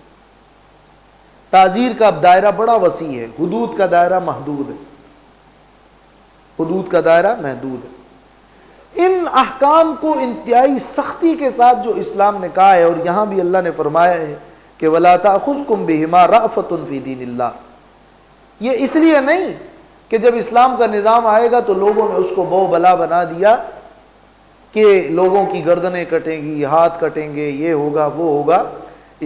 تعزیر کا دائرہ بڑا وسیع ہے، حدود کا دائرہ محدود ہے، حدود کا دائرہ محدود ہے۔ ان احکام کو انتہائی سختی کے ساتھ جو اسلام نے کہا ہے، اور یہاں بھی اللہ نے فرمایا ہے کہ وَلَا تَأْخُذْكُمْ بِهِمَا رَأْفَةٌ فِي دِينِ اللَّهِ، یہ اس لیے نہیں کہ جب اسلام کا نظام آئے گا تو لوگوں نے اس کو بو بلا بنا دیا کہ لوگوں کی گردنیں کٹیں گی، ہاتھ کٹیں گے، یہ ہوگا وہ ہوگا۔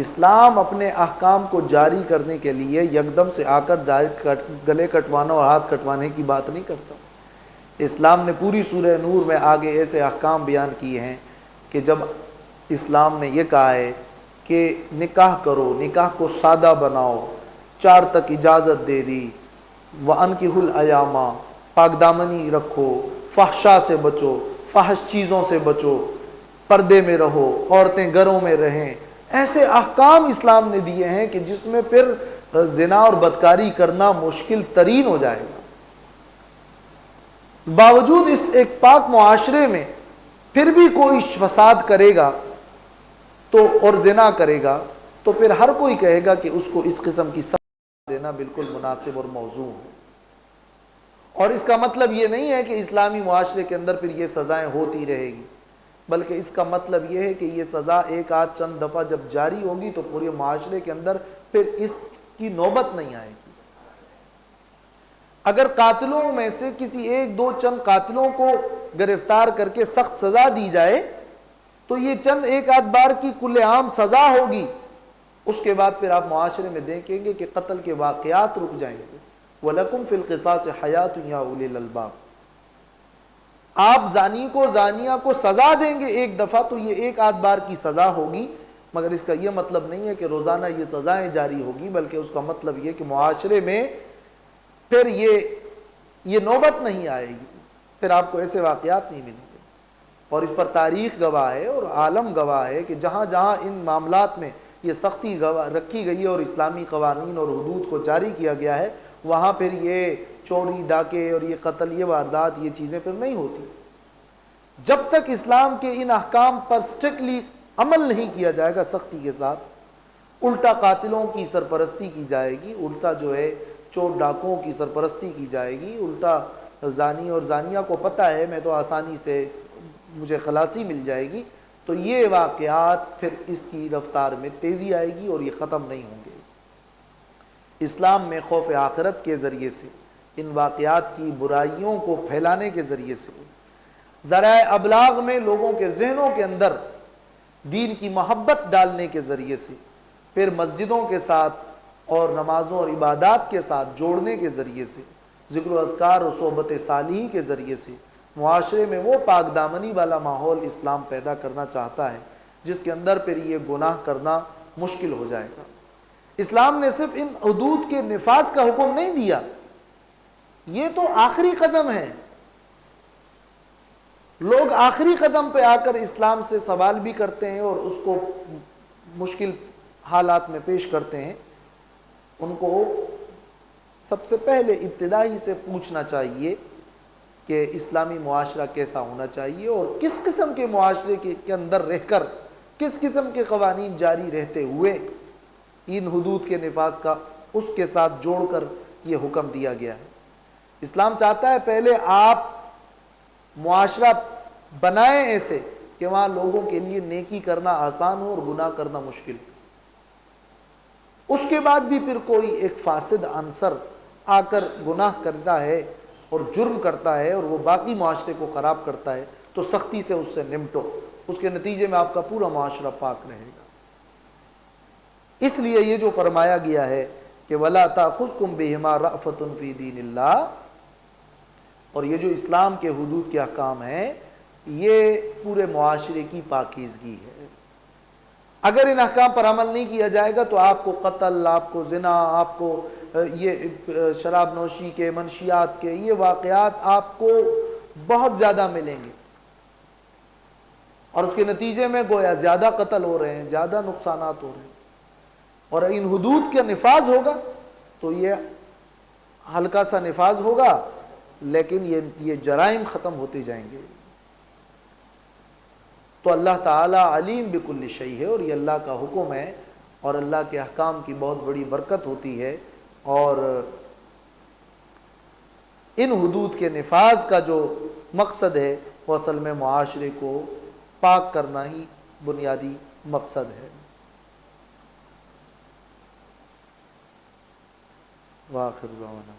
اسلام اپنے احکام کو جاری کرنے کے لیے یکدم سے آ کر گلے کٹوانا اور ہاتھ کٹوانے کی بات نہیں کرتا۔ اسلام نے پوری سورہ نور میں آگے ایسے احکام بیان کیے ہیں کہ جب اسلام نے یہ کہا ہے کہ نکاح کرو، نکاح کو سادہ بناؤ، 4 تک اجازت دے دی، وَأَنْكِحُوا الْأَيَامَ، پاک دامنی رکھو، فحشاء سے بچو، فحش چیزوں سے بچو، پردے میں رہو، عورتیں گھروں میں رہیں۔ ایسے احکام اسلام نے دیے ہیں کہ جس میں پھر زنا اور بدکاری کرنا مشکل ترین ہو جائے گا۔ باوجود اس ایک پاک معاشرے میں پھر بھی کوئی فساد کرے گا تو اور زنا کرے گا تو پھر ہر کوئی کہے گا کہ اس کو اس قسم کی سزا دینا بالکل مناسب اور موزوں ہے۔ اور اس کا مطلب یہ نہیں ہے کہ اسلامی معاشرے کے اندر پھر یہ سزائیں ہوتی رہے گی، بلکہ اس کا مطلب یہ ہے کہ یہ سزا ایک آدھ چند دفعہ جب جاری ہوگی تو پورے معاشرے کے اندر پھر اس کی نوبت نہیں آئے گی۔ اگر قاتلوں میں سے کسی 1، 2 چند قاتلوں کو گرفتار کر کے سخت سزا دی جائے تو یہ چند 1 آدھ بار کی کل عام سزا ہوگی، اس کے بعد پھر آپ معاشرے میں دیکھیں گے کہ قتل کے واقعات رک جائیں گے۔ وَلَكُمْ فِي الْقِصَاصِ حَيَاةٌ يَا أُولِي الْأَلْبَابِ، آپ زانی کو زانیہ کو سزا دیں گے ایک دفعہ تو یہ 1 آدھ بار کی سزا ہوگی، مگر اس کا یہ مطلب نہیں ہے کہ روزانہ یہ سزائیں جاری ہوگی، بلکہ اس کا مطلب یہ کہ معاشرے میں پھر یہ نوبت نہیں آئے گی، پھر آپ کو ایسے واقعات نہیں ملیں گے۔ اور اس پر تاریخ گواہ ہے اور عالم گواہ ہے کہ جہاں جہاں ان معاملات میں یہ سختی رکھی گئی ہے اور اسلامی قوانین اور حدود کو جاری کیا گیا ہے، وہاں پھر یہ چوری ڈاکے اور یہ قتل، یہ واردات، یہ چیزیں پھر نہیں ہوتی۔ جب تک اسلام کے ان احکام پر اسٹرکٹلی عمل نہیں کیا جائے گا سختی کے ساتھ، الٹا قاتلوں کی سرپرستی کی جائے گی، الٹا جو ہے چور ڈاکوں کی سرپرستی کی جائے گی، الٹا زانی اور زانیہ کو پتہ ہے میں تو آسانی سے مجھے خلاصی مل جائے گی، تو یہ واقعات پھر اس کی رفتار میں تیزی آئے گی اور یہ ختم نہیں ہوں گے۔ اسلام میں خوف آخرت کے ذریعے سے، ان واقعات کی برائیوں کو پھیلانے کے ذریعے سے، ذرائع ابلاغ میں لوگوں کے ذہنوں کے اندر دین کی محبت ڈالنے کے ذریعے سے، پھر مسجدوں کے ساتھ اور نمازوں اور عبادات کے ساتھ جوڑنے کے ذریعے سے، ذکر و اذکار اور صحبت صالحی کے ذریعے سے معاشرے میں وہ پاک دامنی والا ماحول اسلام پیدا کرنا چاہتا ہے جس کے اندر پھر یہ گناہ کرنا مشکل ہو جائے گا۔ اسلام نے صرف ان حدود کے نفاذ کا حکم نہیں دیا، یہ تو آخری قدم ہے۔ لوگ آخری قدم پہ آ کر اسلام سے سوال بھی کرتے ہیں اور اس کو مشکل حالات میں پیش کرتے ہیں۔ ان کو سب سے پہلے ابتدائی سے پوچھنا چاہیے کہ اسلامی معاشرہ کیسا ہونا چاہیے اور کس قسم کے معاشرے کے اندر رہ کر کس قسم کے قوانین جاری رہتے ہوئے ان حدود کے نفاذ کا اس کے ساتھ جوڑ کر یہ حکم دیا گیا ہے۔ اسلام چاہتا ہے پہلے آپ معاشرہ بنائیں ایسے کہ وہاں لوگوں کے لیے نیکی کرنا آسان ہو اور گناہ کرنا مشکل ہو۔ اس کے بعد بھی پھر کوئی ایک فاسد عنصر آ کر گناہ کرتا ہے اور جرم کرتا ہے اور وہ باقی معاشرے کو خراب کرتا ہے تو سختی سے اس سے نمٹو، اس کے نتیجے میں آپ کا پورا معاشرہ پاک رہے گا۔ اس لیے یہ جو فرمایا گیا ہے کہ وَلَا تَأْخُذْكُمْ بِهِمَا رَأْفَةٌ فِي دِينِ اللَّهِ، اور یہ جو اسلام کے حدود کے احکام ہیں یہ پورے معاشرے کی پاکیزگی ہے۔ اگر ان احکام پر عمل نہیں کیا جائے گا تو آپ کو قتل، آپ کو زنا، آپ کو یہ شراب نوشی کے، منشیات کے یہ واقعات آپ کو بہت زیادہ ملیں گے، اور اس کے نتیجے میں گویا زیادہ قتل ہو رہے ہیں، زیادہ نقصانات ہو رہے ہیں۔ اور ان حدود کا نفاذ ہوگا تو یہ ہلکا سا نفاذ ہوگا لیکن یہ جرائم ختم ہوتے جائیں گے۔ تو اللہ تعالیٰ علیم بکل شیء ہے، اور یہ اللہ کا حکم ہے اور اللہ کے احکام کی بہت بڑی برکت ہوتی ہے، اور ان حدود کے نفاذ کا جو مقصد ہے وہ اصل میں معاشرے کو پاک کرنا ہی بنیادی مقصد ہے۔ وآخر دعوانا